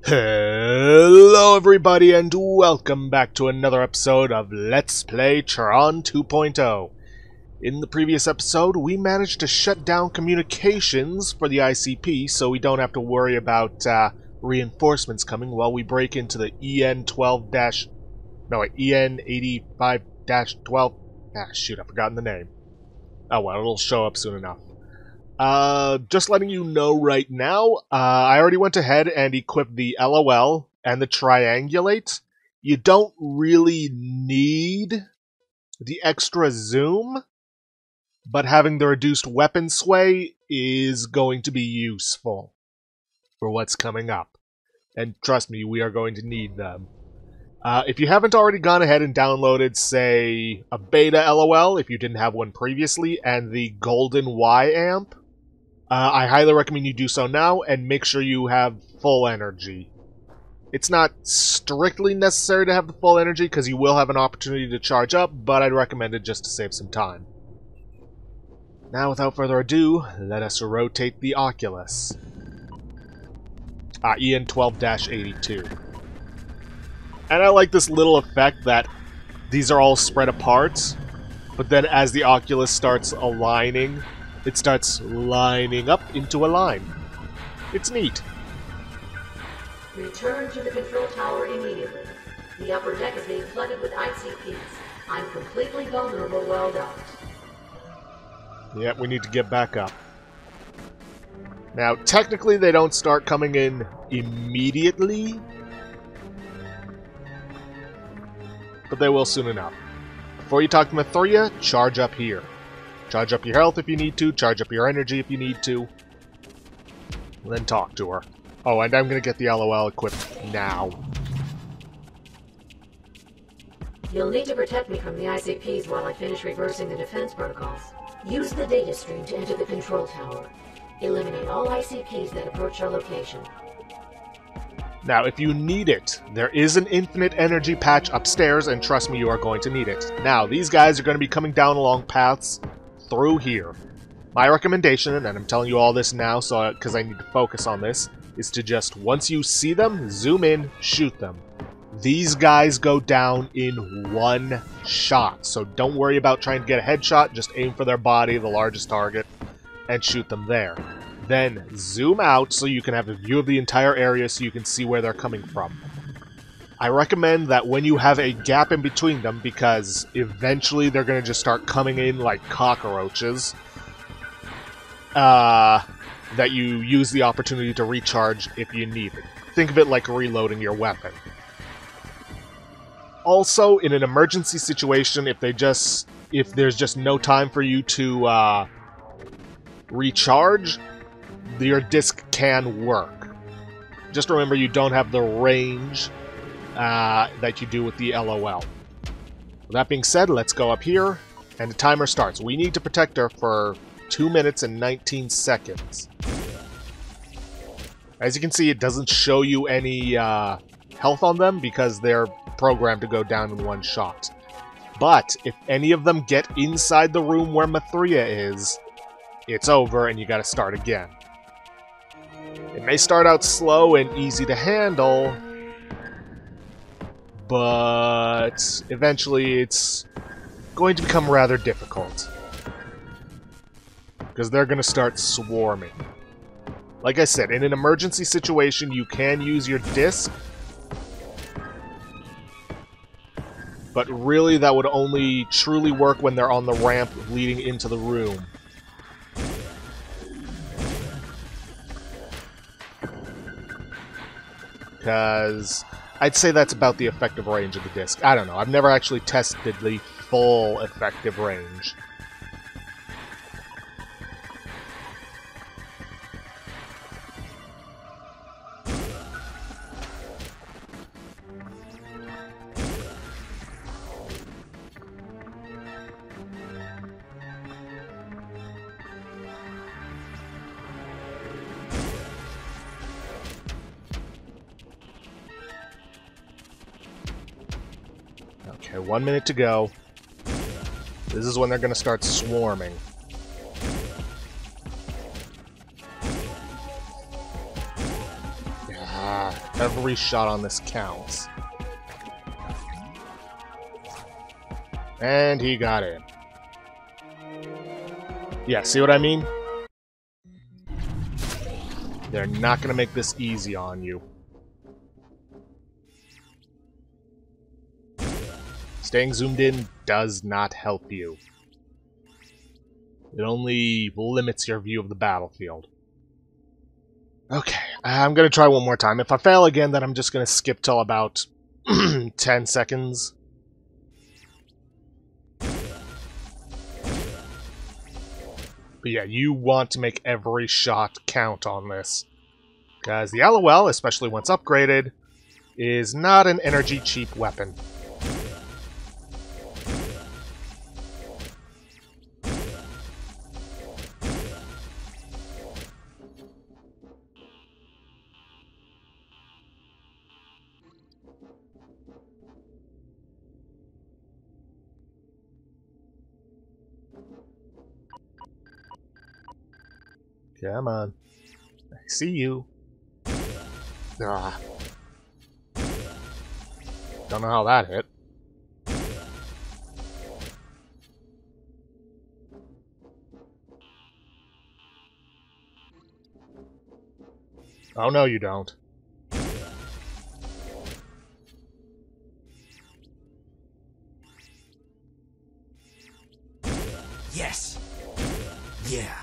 Hello everybody and welcome back to another episode of Let's Play Tron 2.0. In the previous episode, we managed to shut down communications for the ICP so we don't have to worry about reinforcements coming while we break into the EN85-12. Ah, shoot, I've forgotten the name. Oh well, it'll show up soon enough. Just letting you know right now, I already went ahead and equipped the LOL and the Triangulate. You don't really need the extra zoom, but having the reduced weapon sway is going to be useful for what's coming up. And trust me, we are going to need them. If you haven't already gone ahead and downloaded, say, a beta LOL, if you didn't have one previously, and the Golden Y amp, I highly recommend you do so now, and make sure you have full energy. It's not strictly necessary to have the full energy, because you will have an opportunity to charge up, but I'd recommend it just to save some time. Now, without further ado, let us rotate the Oculus. EN12-82. And I like this little effect that these are all spread apart, but then as the Oculus starts aligning, it starts lining up into a line. It's neat. Return to the control tower immediately. The upper deck is being flooded with ICPs. I'm completely vulnerable while docked. Yep, we need to get back up. Now, technically they don't start coming in immediately, but they will soon enough. Before you talk to Mathria, charge up here. Charge up your health if you need to, charge up your energy if you need to, and then talk to her. Oh, and I'm going to get the LOL equipped now. You'll need to protect me from the ICPs while I finish reversing the defense protocols. Use the data stream to enter the control tower. Eliminate all ICPs that approach our location. Now, if you need it, there is an infinite energy patch upstairs, and trust me, you are going to need it. Now, these guys are going to be coming down along paths through here. My recommendation, and I'm telling you all this now because I need to focus on this, is to just, once you see them, zoom in, shoot them. These guys go down in one shot, so don't worry about trying to get a headshot, just aim for their body, the largest target, and shoot them there. Then zoom out so you can have a view of the entire area so you can see where they're coming from. I recommend that when you have a gap in between them, because eventually they're going to just start coming in like cockroaches, that you use the opportunity to recharge if you need it. Think of it like reloading your weapon. Also, in an emergency situation, if there's just no time for you to recharge, your disc can work. Just remember you don't have the range that you do with the LOL. With that being said, let's go up here, and the timer starts. We need to protect her for 2 minutes and 19 seconds. As you can see, it doesn't show you any health on them because they're programmed to go down in one shot. But if any of them get inside the room where Mathria is, it's over and you gotta start again. It may start out slow and easy to handle, but eventually it's going to become rather difficult. Because they're going to start swarming. Like I said, in an emergency situation, you can use your disc, but really that would only truly work when they're on the ramp leading into the room. Because I'd say that's about the effective range of the disc. I don't know. I've never actually tested the full effective range. Okay, 1 minute to go. This is when they're going to start swarming. Ah, Every shot on this counts. And he got in. Yeah, see what I mean? They're not gonna make this easy on you. Staying zoomed in does not help you. It only limits your view of the battlefield. Okay, I'm gonna try one more time. If I fail again, then I'm just gonna skip till about 10 seconds. But yeah, you want to make every shot count on this. Because the LOL, especially once upgraded, is not an energy cheap weapon. Come on. I see you. Ah. Don't know how that hit. Oh no, you don't. Yes. Yeah.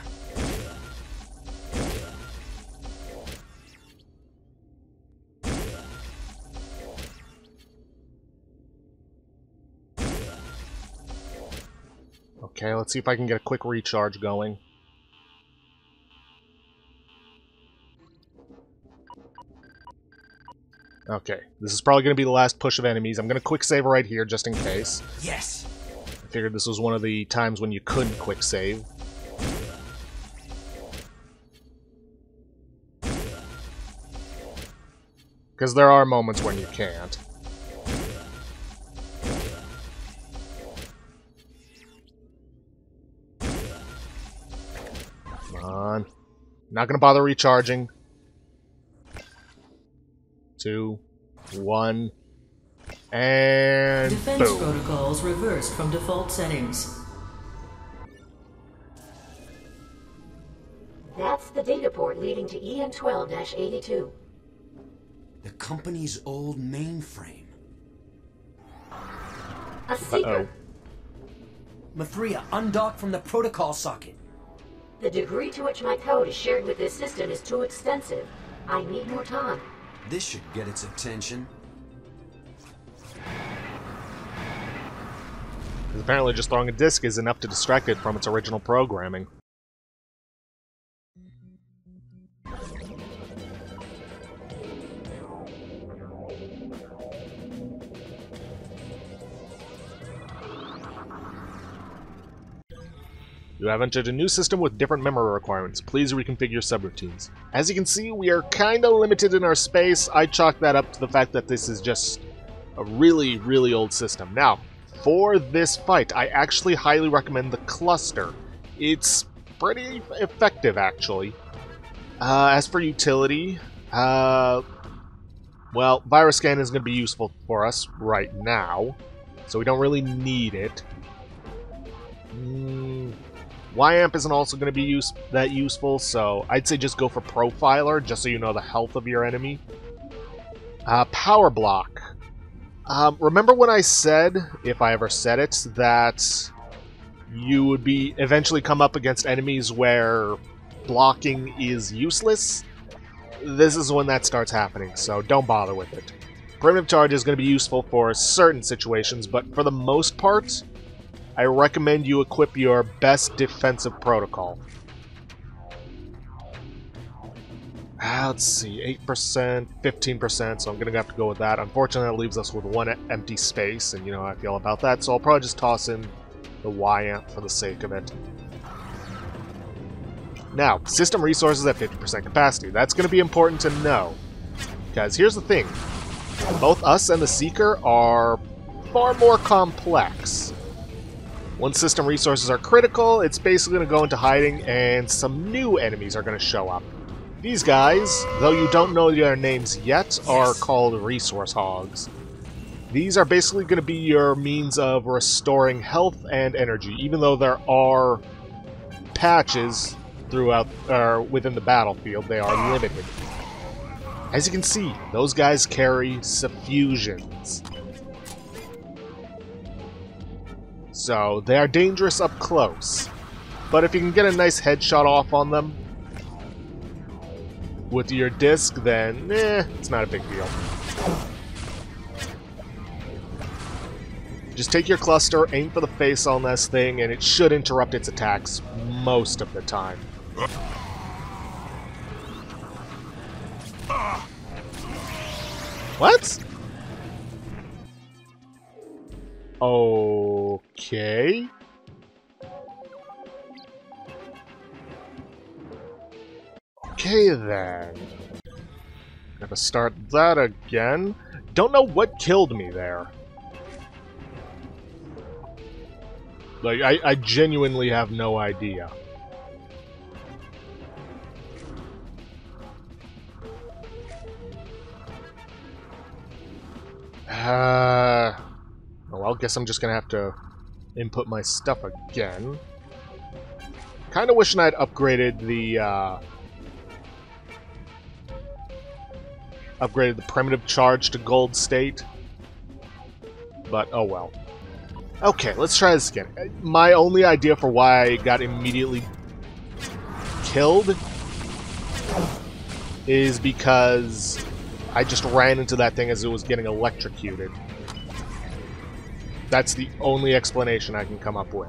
Okay, let's see if I can get a quick recharge going. Okay, this is probably going to be the last push of enemies. I'm going to quick save right here, just in case. Yes. I figured this was one of the times when you couldn't quick save. Because there are moments when you can't. Come on. Not going to bother recharging. 2, 1, and Defense boom. protocols reversed from default settings. That's the data port leading to EN12-82. The company's old mainframe. A secret. Mithria, undock from the protocol socket. The degree to which my code is shared with this system is too extensive. I need more time. This should get its attention. Because apparently just throwing a disk is enough to distract it from its original programming. You have entered a new system with different memory requirements. Please reconfigure subroutines. As you can see, we are kinda limited in our space. I chalk that up to the fact that this is just a really, really old system. Now, for this fight, I actually highly recommend the cluster. It's pretty effective, actually. As for utility, well, virus scan is going to be useful for us right now, so we don't really need it. YAMP isn't also going to be that useful, so I'd say just go for Profiler, just so you know the health of your enemy. Power Block. Remember when I said, if I ever said it, that you would be eventually come up against enemies where blocking is useless? This is when that starts happening, so don't bother with it. Primitive Charge is going to be useful for certain situations, but for the most part, I recommend you equip your best defensive protocol. Let's see, 8%, 15%, so I'm going to have to go with that. Unfortunately, that leaves us with one empty space, and you know how I feel about that, so I'll probably just toss in the YAMP for the sake of it. Now, system resources at 50% capacity. That's going to be important to know, because here's the thing. Both us and the Seeker are far more complex. Once system resources are critical, it's basically going to go into hiding, and some new enemies are going to show up. These guys, though you don't know their names yet, are called resource hogs. These are basically going to be your means of restoring health and energy, even though there are patches throughout within the battlefield, they are limited. As you can see, those guys carry suffusions. So, they are dangerous up close. But if you can get a nice headshot off on them with your disc, then, it's not a big deal. Just take your cluster, aim for the face on this thing, and it should interrupt its attacks most of the time. What? Okay. Okay then. Gotta start that again. Don't know what killed me there. Like, I genuinely have no idea. Well, guess I'm just gonna have to input my stuff again. Kinda wishing I'd upgraded the primitive charge to gold state. But, oh well. Okay, let's try this again. My only idea for why I got immediately killed is because I just ran into that thing as it was getting electrocuted. That's the only explanation I can come up with.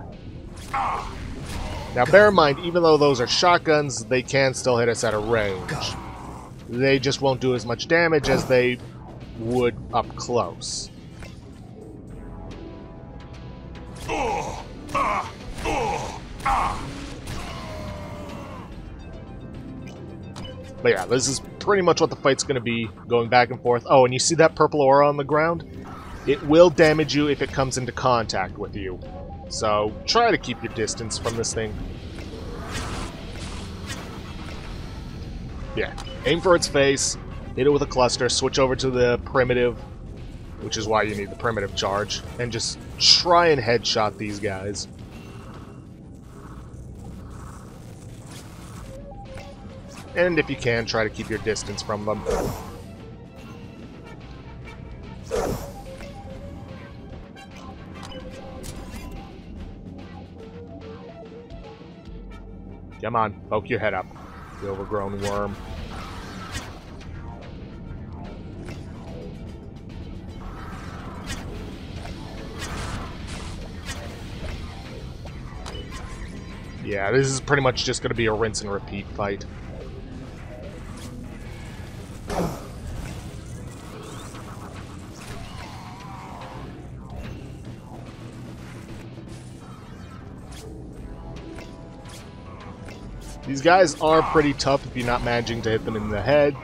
Now bear in mind, even though those are shotguns, they can still hit us at a range. They just won't do as much damage as they would up close. But yeah, this is pretty much what the fight's going to be, going back and forth. Oh, and you see that purple aura on the ground? It will damage you if it comes into contact with you. So, try to keep your distance from this thing. Yeah, aim for its face, hit it with a cluster, switch over to the primitive, which is why you need the primitive charge, and just try and headshot these guys. And if you can, try to keep your distance from them. Come on, poke your head up, the overgrown worm. Yeah, this is pretty much just going to be a rinse and repeat fight. These guys are pretty tough if you're not managing to hit them in the head,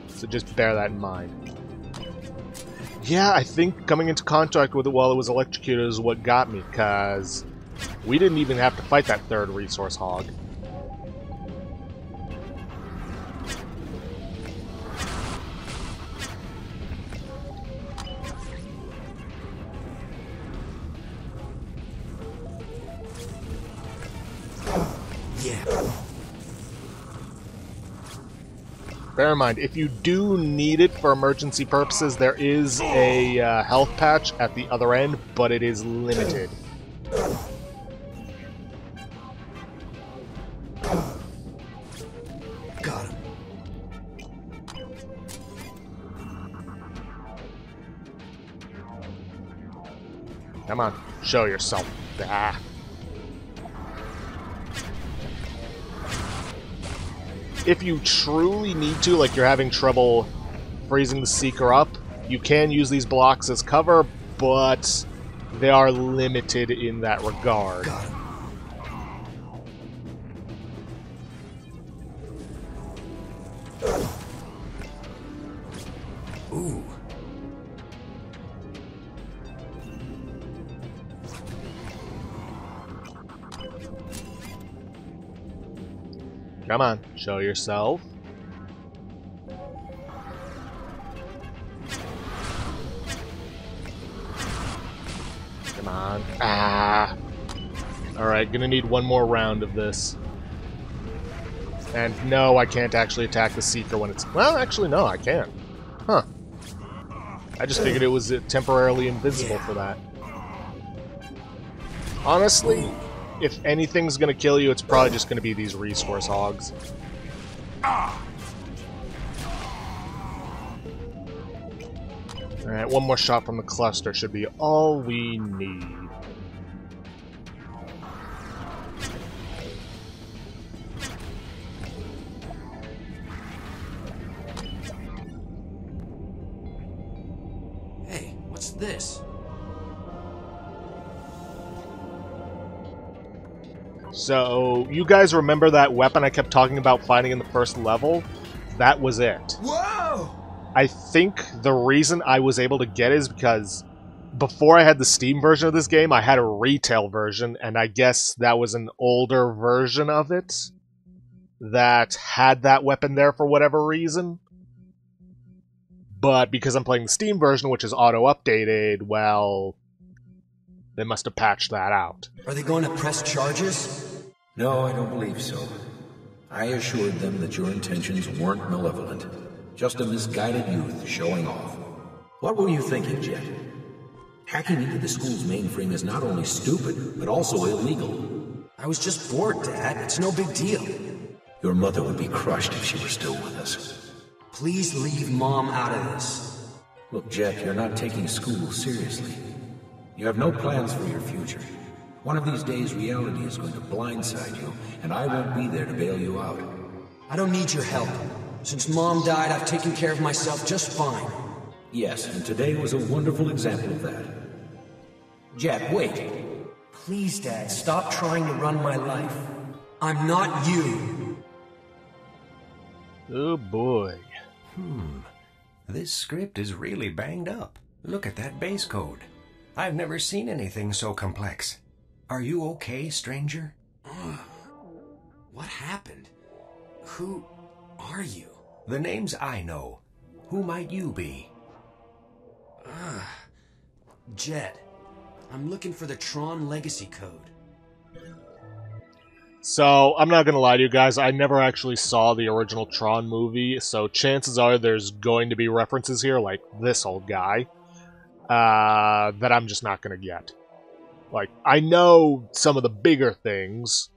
so just bear that in mind. Yeah, I think coming into contact with it while it was electrocuted is what got me, because we didn't even have to fight that third resource hog. Yeah. Bear in mind, if you do need it for emergency purposes, there is a health patch at the other end, but it is limited. Got him. Come on, show yourself. Ah. If you truly need to, like you're having trouble freezing the Seeker up, you can use these blocks as cover, but they are limited in that regard. Got him. Ooh. Come on, show yourself. Come on. Ah. Alright, gonna need one more round of this. And no, I can't actually attack the Seeker when it's... Well, actually, no, I can. Huh. I just figured it was temporarily invincible for that. Honestly, if anything's gonna kill you, it's probably just gonna be these resource hogs. Alright, one more shot from the cluster should be all we need. Hey, what's this? So, you guys remember that weapon I kept talking about finding in the first level? That was it. Whoa! I think the reason I was able to get it is because before I had the Steam version of this game, I had a retail version, and I guess that was an older version of it that had that weapon there for whatever reason. But because I'm playing the Steam version, which is auto-updated, well, they must have patched that out. Are they going to press charges? No, I don't believe so. I assured them that your intentions weren't malevolent. Just a misguided youth showing off. What were you thinking, Jet? Hacking into the school's mainframe is not only stupid, but also illegal. I was just bored, Dad. It's no big deal. Your mother would be crushed if she were still with us. Please leave Mom out of this. Look, Jet, you're not taking school seriously. You have no plans for your future. One of these days, reality is going to blindside you, and I won't be there to bail you out. I don't need your help. Since Mom died, I've taken care of myself just fine. Yes, and today was a wonderful example of that. Jet, wait. Please, Dad, stop trying to run my life. I'm not you. Oh boy. This script is really banged up. Look at that base code. I've never seen anything so complex. Are you okay, stranger? What happened? Who are you? The names I know. Who might you be? Jet. I'm looking for the Tron Legacy Code. So, I'm not gonna lie to you guys, I never actually saw the original Tron movie, so chances are there's going to be references here, like this old guy, that I'm just not gonna get. Like, I know some of the bigger things,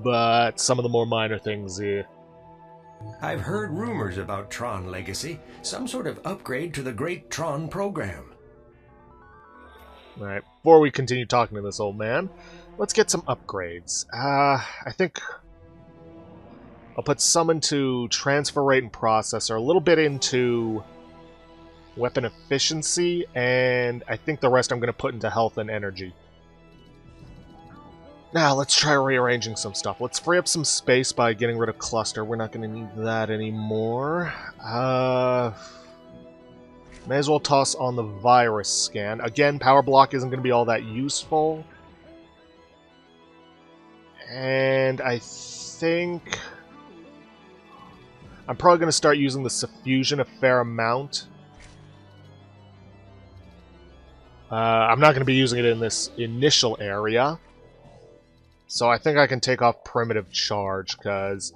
but some of the more minor things, I've heard rumors about Tron Legacy, some sort of upgrade to the Great Tron program. Alright, before we continue talking to this old man, let's get some upgrades. I think I'll put some into transfer rate and processor, a little bit into weapon efficiency, and I think the rest I'm going to put into health and energy. Now, let's try rearranging some stuff. Let's free up some space by getting rid of cluster. We're not going to need that anymore. May as well toss on the virus scan. Again, power block isn't going to be all that useful. And I think I'm probably going to start using the suffusion a fair amount. I'm not going to be using it in this initial area. So I think I can take off primitive charge, because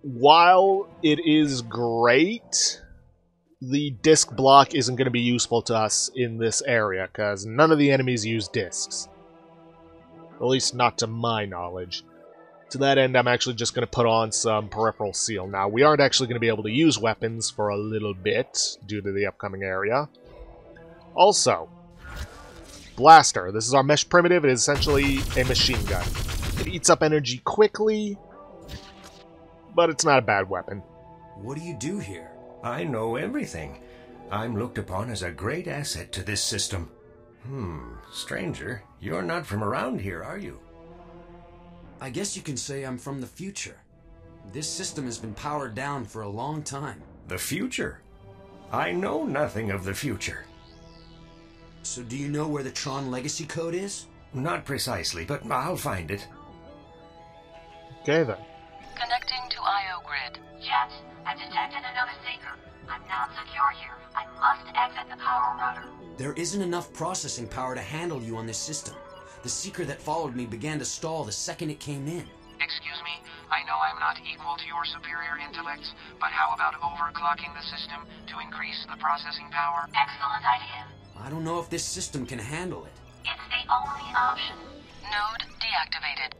while it is great, the disc block isn't going to be useful to us in this area, because none of the enemies use discs. At least not to my knowledge. To that end, I'm actually just going to put on some peripheral seal. Now, we aren't actually going to be able to use weapons for a little bit, due to the upcoming area. Also, Blaster. This is our mesh primitive. It is essentially a machine gun. It eats up energy quickly, but it's not a bad weapon. What do you do here? I know everything. I'm looked upon as a great asset to this system. Stranger, you're not from around here, are you? I guess you can say I'm from the future. This system has been powered down for a long time. The future? I know nothing of the future. So do you know where the Tron Legacy Code is? Not precisely, but I'll find it. Okay, then. Connecting to IO grid. Jet, I've detected another Seeker. I'm now cannot secure here. I must exit the power router. There isn't enough processing power to handle you on this system. The seeker that followed me began to stall the second it came in. Excuse me, I know I'm not equal to your superior intellects, but how about overclocking the system to increase the processing power? Excellent idea. I don't know if this system can handle it. It's the only option. Node deactivated.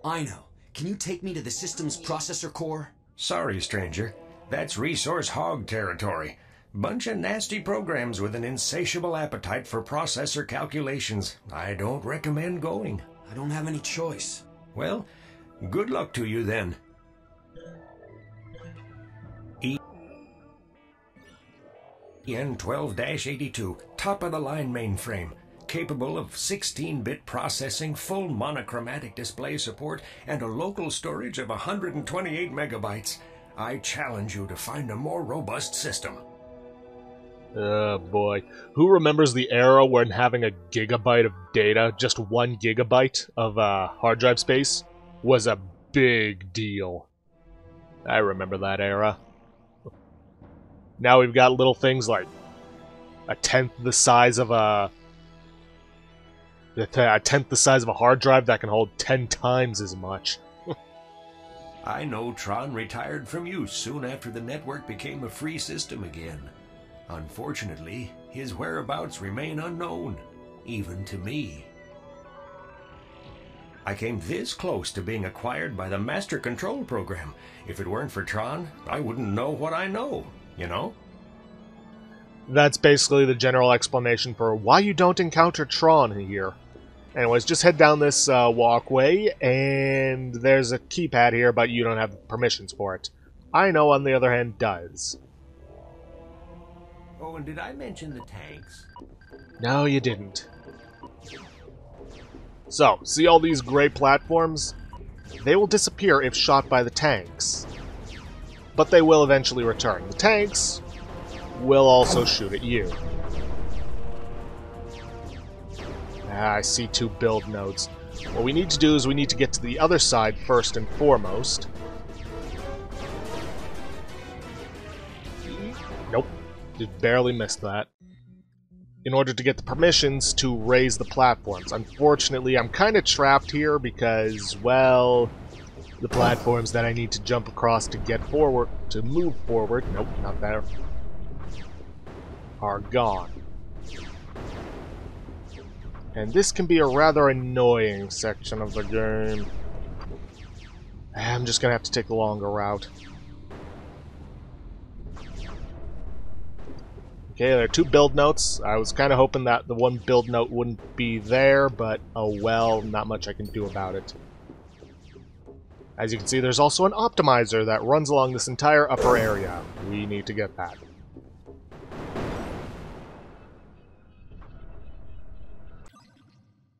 I know. Can you take me to the system's processor core? Sorry, stranger. That's resource hog territory. Bunch of nasty programs with an insatiable appetite for processor calculations. I don't recommend going. I don't have any choice. Well, good luck to you then. EN12-82, top-of-the-line mainframe. Capable of 16-bit processing, full monochromatic display support, and a local storage of 128 megabytes. I challenge you to find a more robust system. Oh boy. Who remembers the era when having a gigabyte of data, just 1 gigabyte of hard drive space, was a big deal? I remember that era. Now we've got little things like a tenth the size of a hard drive that can hold 10 times as much. I know Tron retired from use soon after the network became a free system again. Unfortunately, his whereabouts remain unknown, even to me. I came this close to being acquired by the Master Control Program. If it weren't for Tron, I wouldn't know what I know, you know? That's basically the general explanation for why you don't encounter Tron here. Anyways, just head down this walkway, and there's a keypad here, but you don't have permissions for it. I know, on the other hand, does. Oh, and did I mention the tanks? No, you didn't. So, see all these gray platforms? They will disappear if shot by the tanks. But they will eventually return. The tanks will also shoot at you. I see 2 build nodes. What we need to do is we need to get to the other side first and foremost. Nope. Just barely missed that. In order to get the permissions to raise the platforms. Unfortunately, I'm kind of trapped here because, well, the platforms that I need to jump across to get forward, to move forward, nope, not there, are gone. And this can be a rather annoying section of the game. I'm just gonna have to take the longer route. Okay, there are 2 build notes. I was kind of hoping that the 1 build note wouldn't be there, but oh well, not much I can do about it. As you can see, there's also an optimizer that runs along this entire upper area. We need to get that.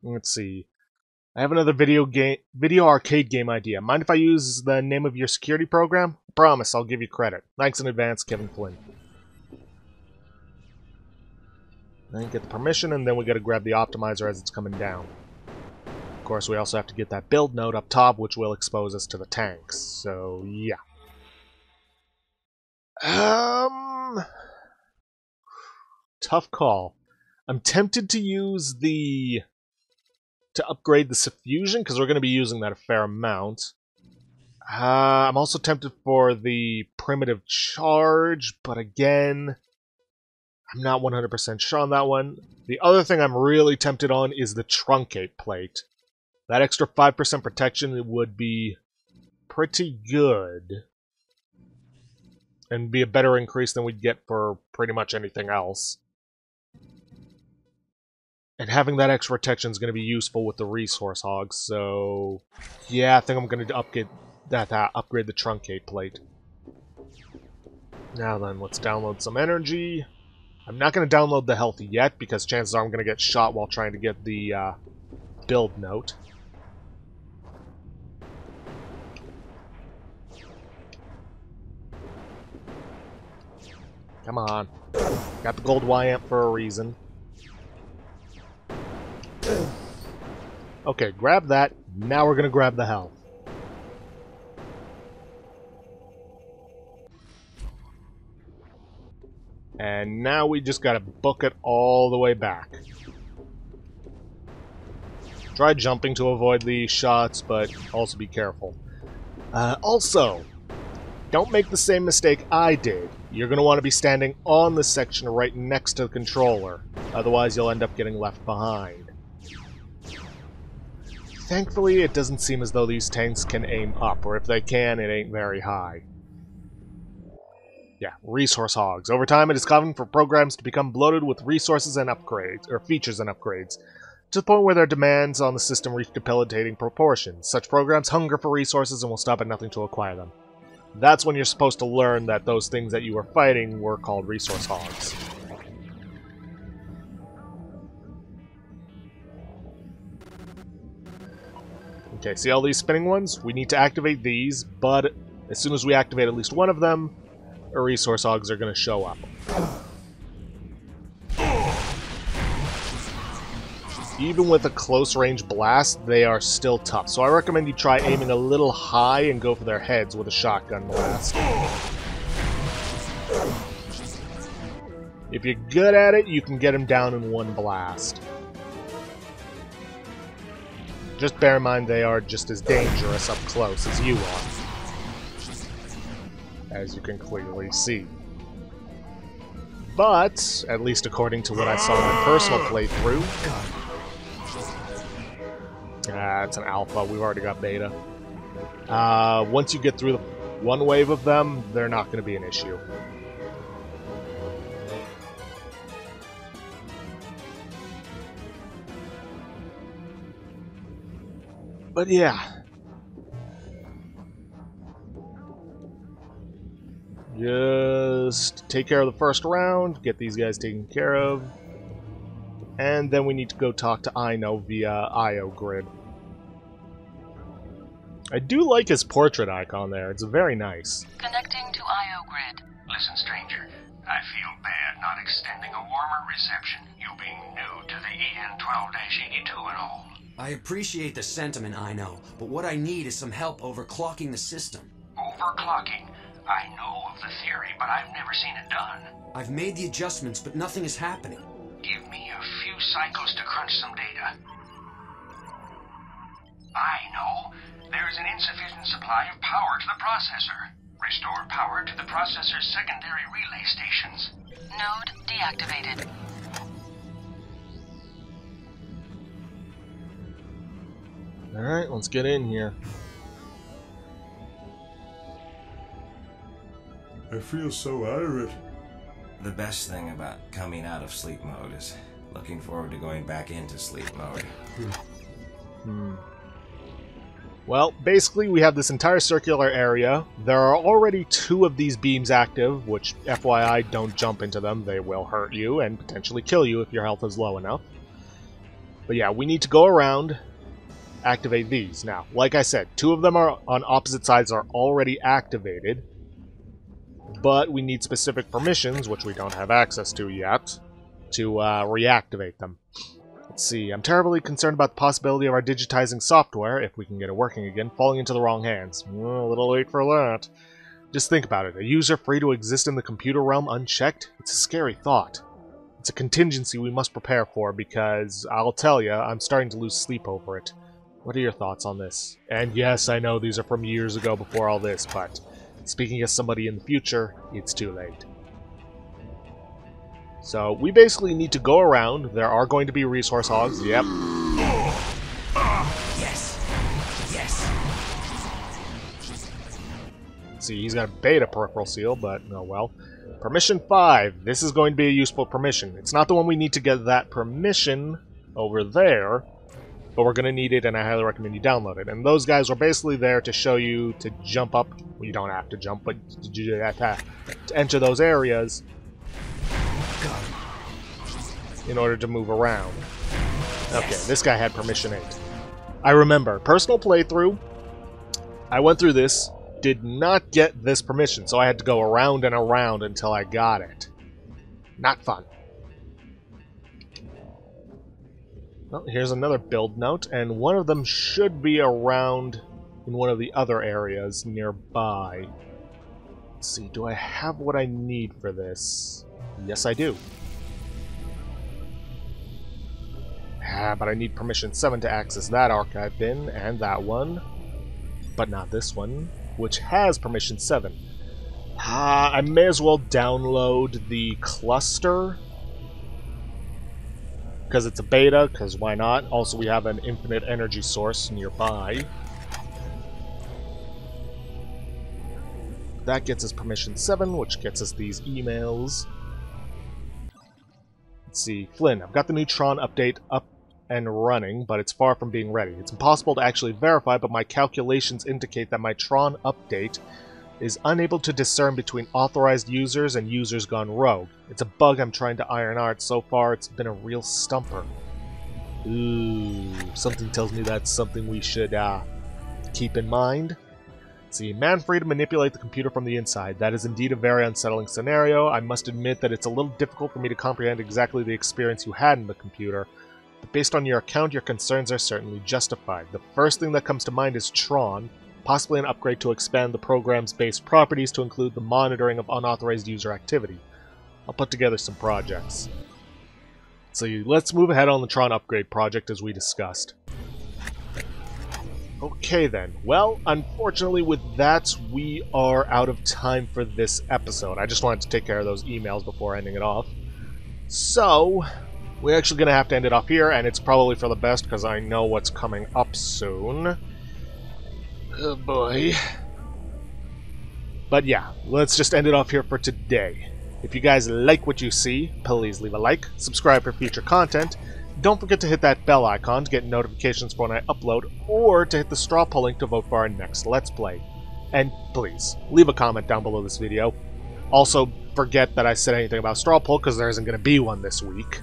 Let's see. I have another video arcade game idea. Mind if I use the name of your security program? Promise, I'll give you credit. Thanks in advance, Kevin Flynn. Then get the permission, and then we gotta grab the optimizer as it's coming down. Of course, we also have to get that build node up top, which will expose us to the tanks. So, yeah. Tough call. I'm tempted to use to upgrade the suffusion, because we're going to be using that a fair amount. I'm also tempted for the primitive charge, but again, I'm not 100% sure on that one. The other thing I'm really tempted on is the truncate plate. That extra 5% protection would be pretty good. And be a better increase than we'd get for pretty much anything else. And having that extra protection is going to be useful with the resource hogs, so yeah, I think I'm going to upgrade the truncate plate. Now then, let's download some energy. I'm not going to download the health yet, because chances are I'm going to get shot while trying to get the build note. Come on. Got the gold Y-amp for a reason. Okay, grab that. Now we're going to grab the health. And now we just gotta book it all the way back. Try jumping to avoid these shots, but also be careful. Also, don't make the same mistake I did. You're going to want to be standing on the section right next to the controller. Otherwise, you'll end up getting left behind. Thankfully, it doesn't seem as though these tanks can aim up, or if they can, it ain't very high. Yeah, resource hogs. Over time, it is common for programs to become bloated with resources and upgrades, or features and upgrades, to the point where their demands on the system reach debilitating proportions. Such programs hunger for resources and will stop at nothing to acquire them. That's when you're supposed to learn that those things that you were fighting were called resource hogs. Okay, see all these spinning ones? We need to activate these, but as soon as we activate at least one of them, our resource hogs are going to show up. Even with a close-range blast, they are still tough, so I recommend you try aiming a little high and go for their heads with a shotgun blast. If you're good at it, you can get them down in one blast. Just bear in mind they are just as dangerous up close as you are, as you can clearly see. But, at least according to what I saw in my personal playthrough, it's an alpha. We've already got beta. Once you get through the one wave of them, they're not going to be an issue. But yeah. Just take care of the first round, get these guys taken care of, and then we need to go talk to Ino via IO grid. I do like his portrait icon there, it's very nice. Connecting to IO grid. Listen, stranger, I feel bad not extending a warmer reception, you being new to the EN12-82 and all. I appreciate the sentiment, I know, but what I need is some help overclocking the system. Overclocking? I know of the theory, but I've never seen it done. I've made the adjustments, but nothing is happening. Give me a few cycles to crunch some data. I know. There's an insufficient supply of power to the processor. Restore power to the processor's secondary relay stations. Node deactivated. Alright, let's get in here. I feel so out of it. The best thing about coming out of sleep mode is looking forward to going back into sleep mode. Well, basically we have this entire circular area. There are already 2 of these beams active, which, FYI, don't jump into them. They will hurt you and potentially kill you if your health is low enough. But yeah, we need to go around, activate these. Now, like I said, 2 of them are on opposite sides are already activated, but we need specific permissions, which we don't have access to yet, to reactivate them. Let's see, I'm terribly concerned about the possibility of our digitizing software, if we can get it working again, falling into the wrong hands. Well, a little late for that. Just think about it. A user free to exist in the computer realm unchecked? It's a scary thought. It's a contingency we must prepare for, because, I'll tell you, I'm starting to lose sleep over it. What are your thoughts on this? And yes, I know these are from years ago before all this, but speaking as somebody in the future, it's too late. So, we basically need to go around. There are going to be resource hogs, yep. Yes! Yes! See, he's got a beta peripheral seal, but oh well. Permission 5. This is going to be a useful permission. It's not the one we need to get that permission over there, but we're going to need it, and I highly recommend you download it. And those guys are basically there to show you to jump up. Well, you don't have to jump, but to enter those areas in order to move around. Okay, this guy had permission 8. I remember, personal playthrough, I went through this, did not get this permission, so I had to go around and around until I got it. Not fun. Well, here's another build note, and one of them should be around in one of the other areas nearby. Let's see, do I have what I need for this? Yes, I do. But I need permission 7 to access that archive bin, and that one. But not this one, which has permission 7. I may as well download the cluster, because it's a beta, because why not? Also, we have an infinite energy source nearby. That gets us permission 7, which gets us these emails. Let's see, Flynn, I've got the new Tron update up and running, but it's far from being ready. It's impossible to actually verify, but my calculations indicate that my Tron update is unable to discern between authorized users and users gone rogue. It's a bug I'm trying to iron out. So far, it's been a real stumper. Ooh, something tells me that's something we should keep in mind. See, man free to manipulate the computer from the inside. That is indeed a very unsettling scenario. I must admit that it's a little difficult for me to comprehend exactly the experience you had in the computer. But based on your account, your concerns are certainly justified. The first thing that comes to mind is Tron, possibly an upgrade to expand the program's base properties to include the monitoring of unauthorized user activity. I'll put together some projects. So let's move ahead on the Tron upgrade project as we discussed. Okay then, well, unfortunately with that, we are out of time for this episode. I just wanted to take care of those emails before ending it off. So, we're actually going to have to end it off here, and it's probably for the best because I know what's coming up soon. Oh boy. But yeah, let's just end it off here for today. If you guys like what you see, please leave a like, subscribe for future content. Don't forget to hit that bell icon to get notifications for when I upload, or to hit the straw poll link to vote for our next Let's Play. And please, leave a comment down below this video. Also, forget that I said anything about straw poll, because there isn't going to be one this week.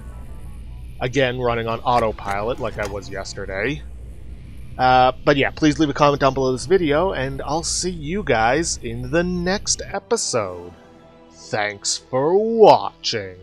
Again, running on autopilot like I was yesterday. But yeah, please leave a comment down below this video, and I'll see you guys in the next episode. Thanks for watching.